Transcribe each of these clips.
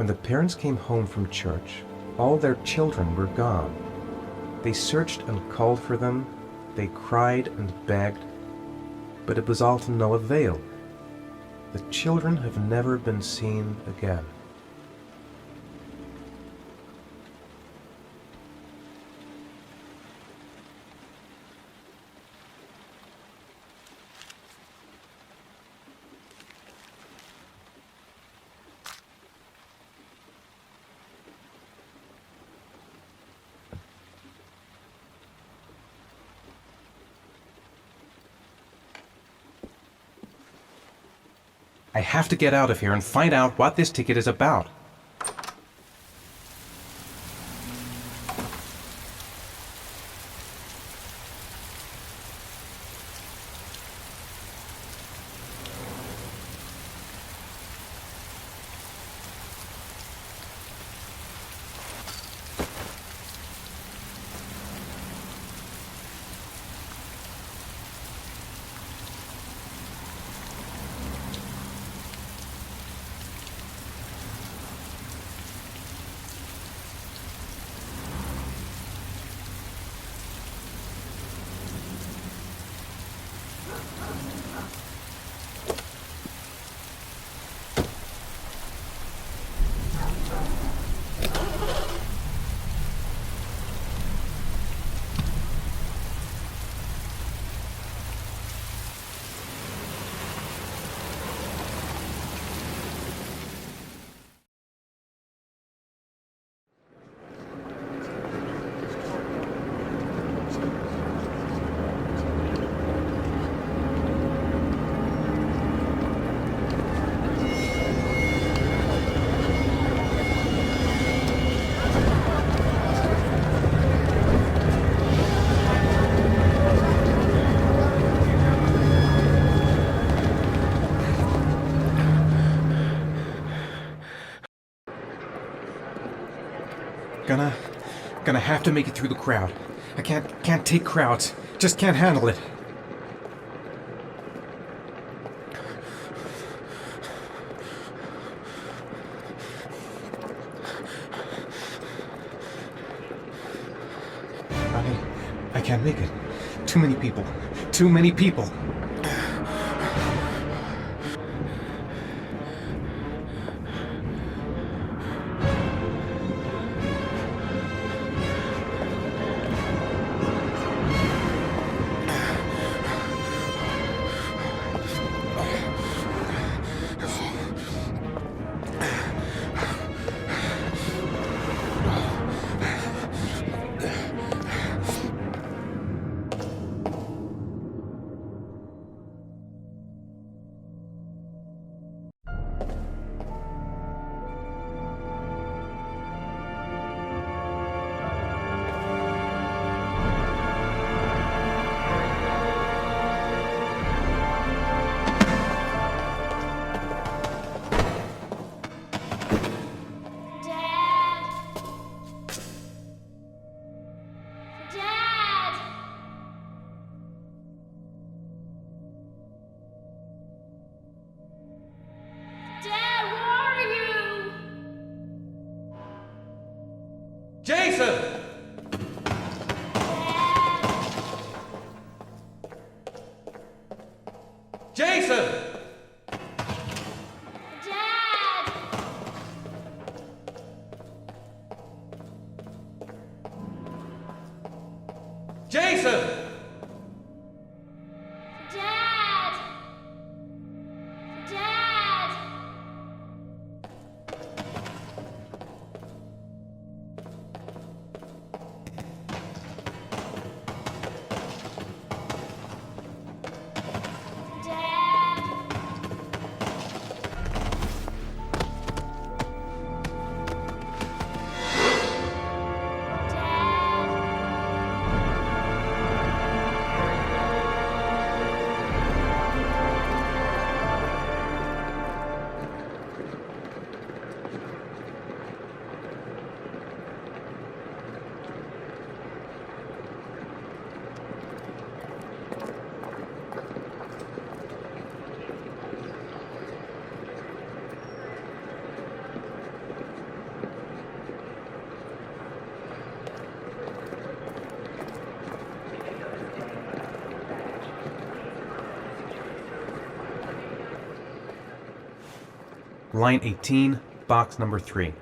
When the parents came home from church, all their children were gone. They searched and called for them, they cried and begged, but it was all to no avail. The children have never been seen again. I have to get out of here and find out what this ticket is about. Gonna have to make it through the crowd. I can't take crowds. Just can't handle it. I can't make it. Too many people. Too many people. Jason! Jason! Dad! Jason! Dad! Dad! Dad! Line 18, box number 3.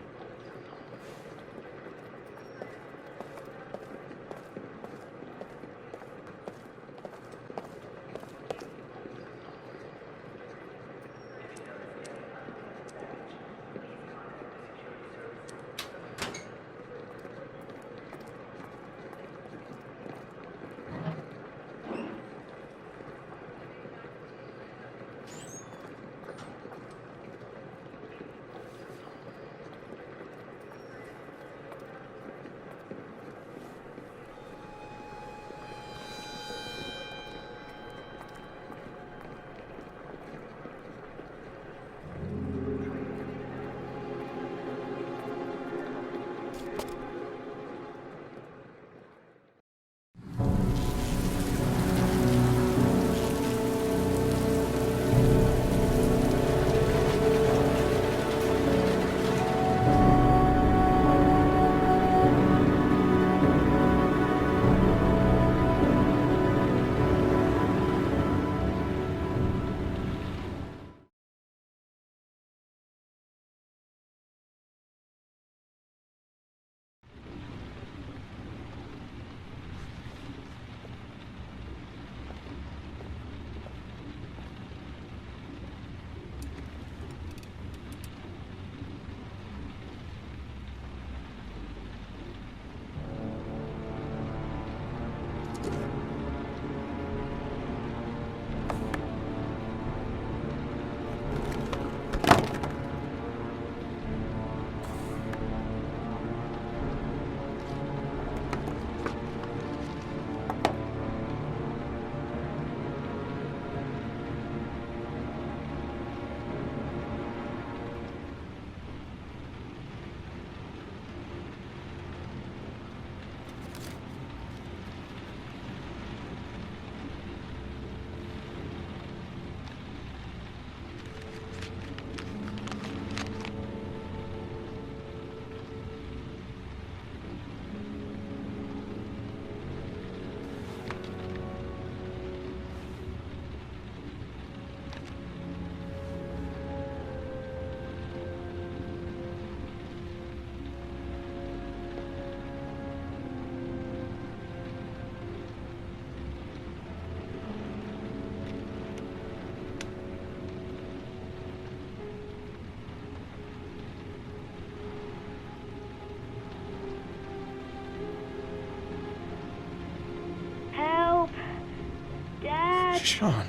Sean.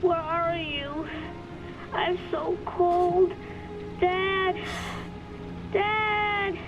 Where are you? I'm so cold. Dad! Dad!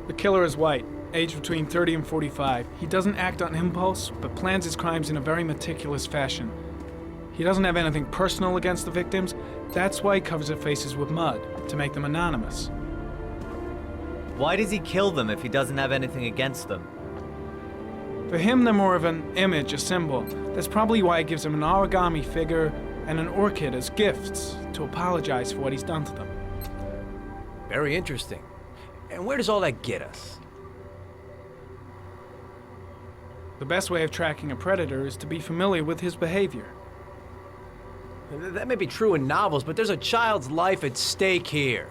The killer is white, aged between 30 and 45. He doesn't act on impulse, but plans his crimes in a very meticulous fashion. He doesn't have anything personal against the victims. That's why he covers their faces with mud, to make them anonymous. Why does he kill them if he doesn't have anything against them? For him, they're more of an image, a symbol. That's probably why he gives them an origami figure and an orchid as gifts to apologize for what he's done to them. Very interesting. And where does all that get us? The best way of tracking a predator is to be familiar with his behavior. That may be true in novels, but there's a child's life at stake here.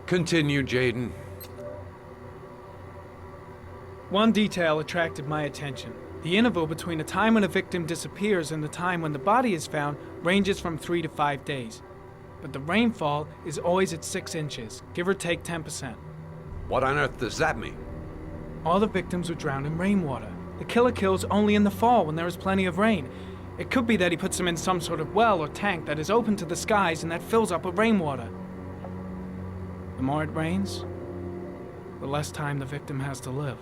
Continue, Jaden. One detail attracted my attention. The interval between the time when a victim disappears and the time when the body is found ranges from 3 to 5 days. But the rainfall is always at 6 inches, give or take 10%. What on earth does that mean? All the victims were drowned in rainwater. The killer kills only in the fall when there is plenty of rain. It could be that he puts them in some sort of well or tank that is open to the skies and that fills up with rainwater. The more it rains, the less time the victim has to live.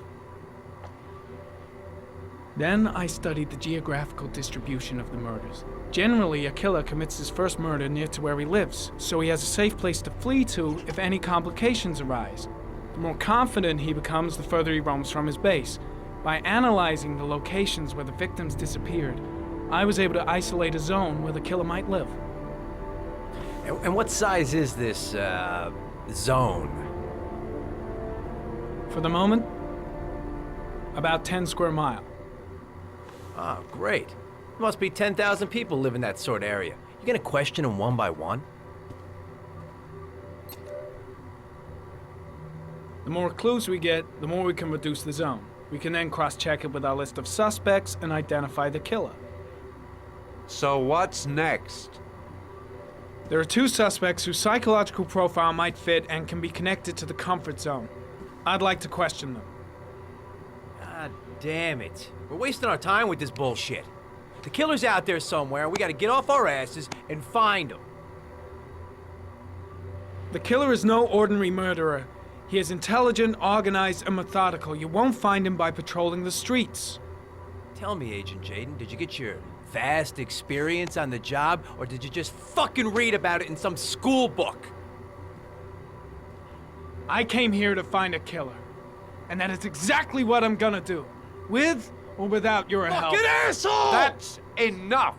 Then I studied the geographical distribution of the murders. Generally, a killer commits his first murder near to where he lives, so he has a safe place to flee to if any complications arise. The more confident he becomes, the further he roams from his base. By analyzing the locations where the victims disappeared, I was able to isolate a zone where the killer might live. And what size is this, zone? For the moment, about 10 square miles. Oh, great. There must be 10,000 people live in that sort of area. You gonna question them one by one? The more clues we get, the more we can reduce the zone. We can then cross-check it with our list of suspects and identify the killer. So what's next? There are 2 suspects whose psychological profile might fit and can be connected to the comfort zone. I'd like to question them. God damn it. We're wasting our time with this bullshit. The killer's out there somewhere. We gotta get off our asses and find him. The killer is no ordinary murderer. He is intelligent, organized, and methodical. You won't find him by patrolling the streets. Tell me, Agent Jaden, did you get your vast experience on the job, or did you just fucking read about it in some school book? I came here to find a killer. And that is exactly what I'm gonna do. With or without your help. Fucking asshole! That's enough!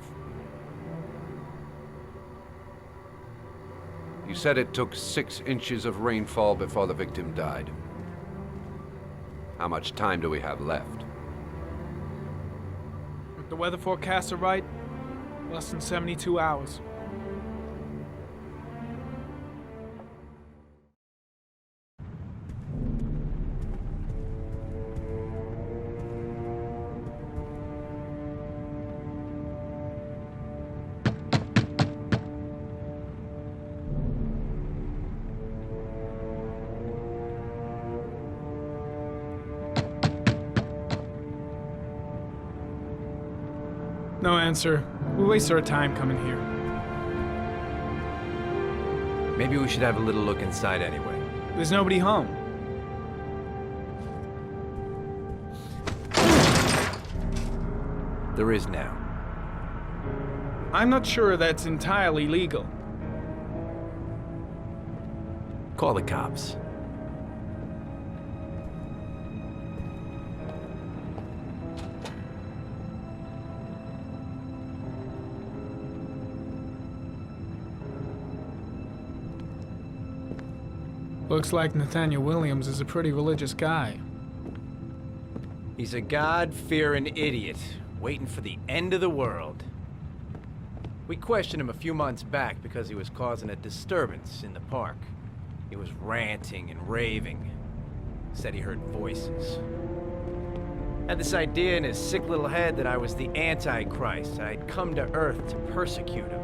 You said it took 6 inches of rainfall before the victim died. How much time do we have left? If the weather forecasts are right, less than 72 hours. No answer. We waste our time coming here. Maybe we should have a little look inside anyway. There's nobody home. There is now. I'm not sure that's entirely legal. Call the cops. Looks like Nathaniel Williams is a pretty religious guy. He's a God-fearing idiot, waiting for the end of the world. We questioned him a few months back because he was causing a disturbance in the park. He was ranting and raving. Said he heard voices. Had this idea in his sick little head that I was the Antichrist. I'd come to Earth to persecute him.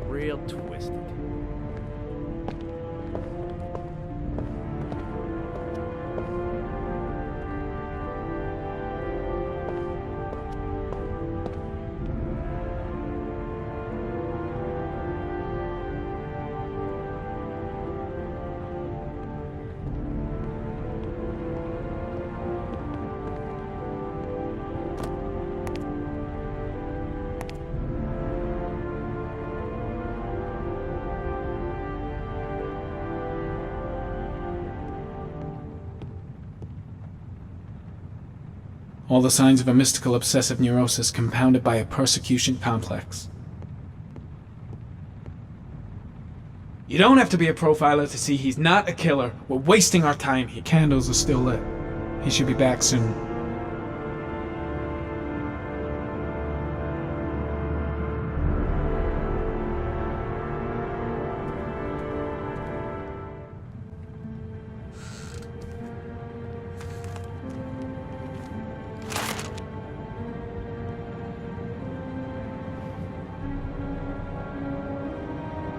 Real twisted. All the signs of a mystical obsessive neurosis compounded by a persecution complex. You don't have to be a profiler to see he's not a killer. We're wasting our time here. Candles are still lit. He should be back soon.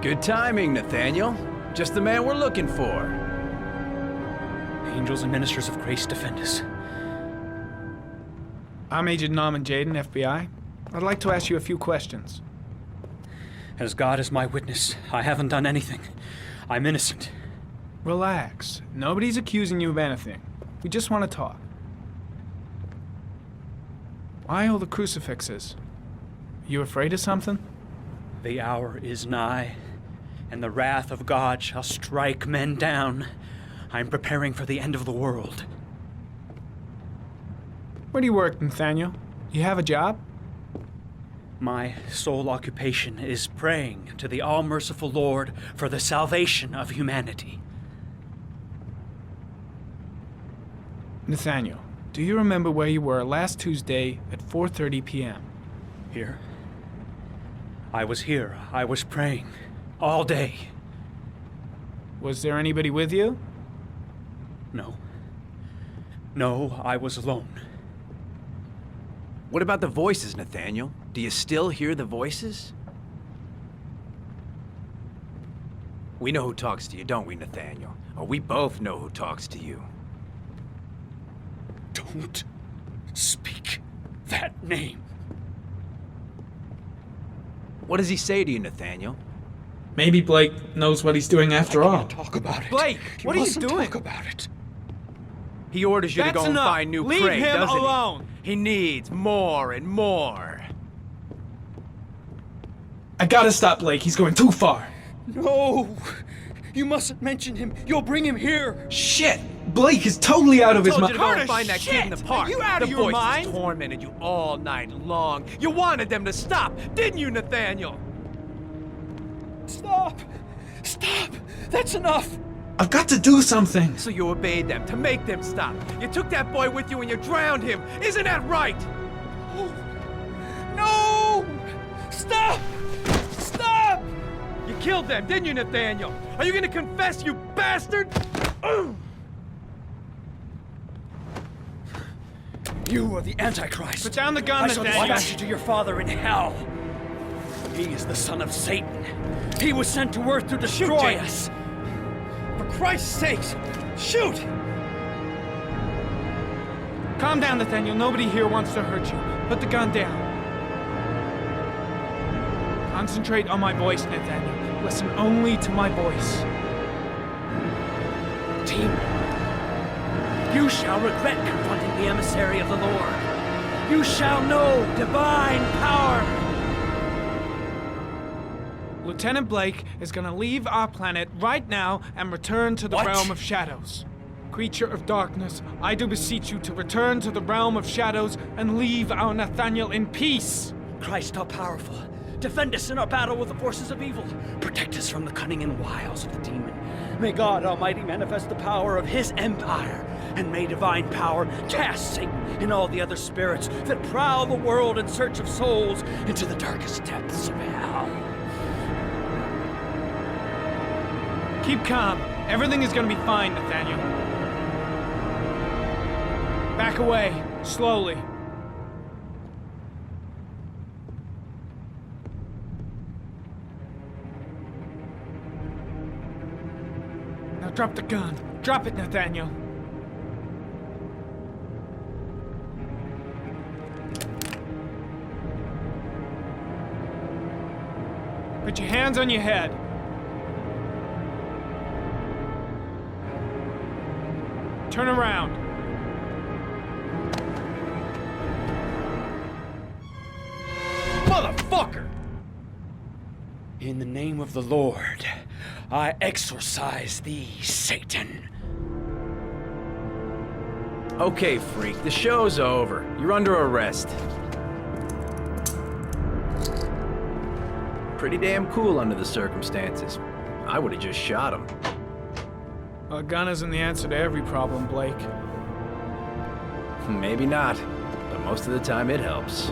Good timing, Nathaniel. Just the man we're looking for. Angels and ministers of grace defend us. I'm Agent Norman Jaden, FBI. I'd like to ask you a few questions. As God is my witness, I haven't done anything. I'm innocent. Relax. Nobody's accusing you of anything. We just want to talk. Why all the crucifixes? You afraid of something? The hour is nigh, and the wrath of God shall strike men down. I'm preparing for the end of the world. Where do you work, Nathaniel? You have a job? My sole occupation is praying to the all-merciful Lord for the salvation of humanity. Nathaniel, do you remember where you were last Tuesday at 4:30 p.m.? Here? I was here. I was praying. All day. Was there anybody with you? No. No, I was alone. What about the voices, Nathaniel? Do you still hear the voices? We know who talks to you, don't we, Nathaniel? Or we both know who talks to you. Don't speak that name. What does he say to you, Nathaniel? Maybe Blake knows what he's doing after all. Talk about it. Blake, what are you mustn't doing? Talk about it. He orders you to That's go and enough. find new Leave prey, him doesn't alone. he? He needs more and more. I gotta stop Blake. He's going too far. No! You mustn't mention him. You'll bring him here. Shit! Blake is totally out of his Told you mind. to go and find that kid in the park. you out the of your voices mind? tormented you all night long. You wanted them to stop, didn't you, Nathaniel? Stop! Stop! That's enough! I've got to do something. So you obeyed them to make them stop. You took that boy with you and you drowned him. Isn't that right? No! Stop! Stop! You killed them, didn't you, Nathaniel? Are you gonna confess, you bastard? You are the Antichrist. Put down the gun, I shall Nathaniel. dispatch you to your father in hell. He is the son of Satan. He was sent to earth to destroy Jake. us. For Christ's sakes, shoot! Calm down, Nathaniel. Nobody here wants to hurt you. Put the gun down. Concentrate on my voice, Nathaniel. Listen only to my voice. Team, you shall regret confronting the emissary of the Lord. You shall know divine power. Lieutenant Blake is gonna leave our planet right now and return to the What? realm of shadows. Creature of darkness, I do beseech you to return to the realm of shadows and leave our Nathaniel in peace. Christ all-powerful, defend us in our battle with the forces of evil. Protect us from the cunning and wiles of the demon. May God Almighty manifest the power of His empire, and may divine power cast Satan and all the other spirits that prowl the world in search of souls into the darkest depths of hell. Keep calm. Everything is gonna be fine, Nathaniel. Back away, slowly. Now drop the gun. Drop it, Nathaniel. Put your hands on your head. Turn around. Motherfucker! In the name of the Lord, I exorcise thee, Satan. Okay, freak, the show's over. You're under arrest. Pretty damn cool under the circumstances. I would have just shot him. A gun isn't the answer to every problem, Blake. Maybe not, but most of the time it helps.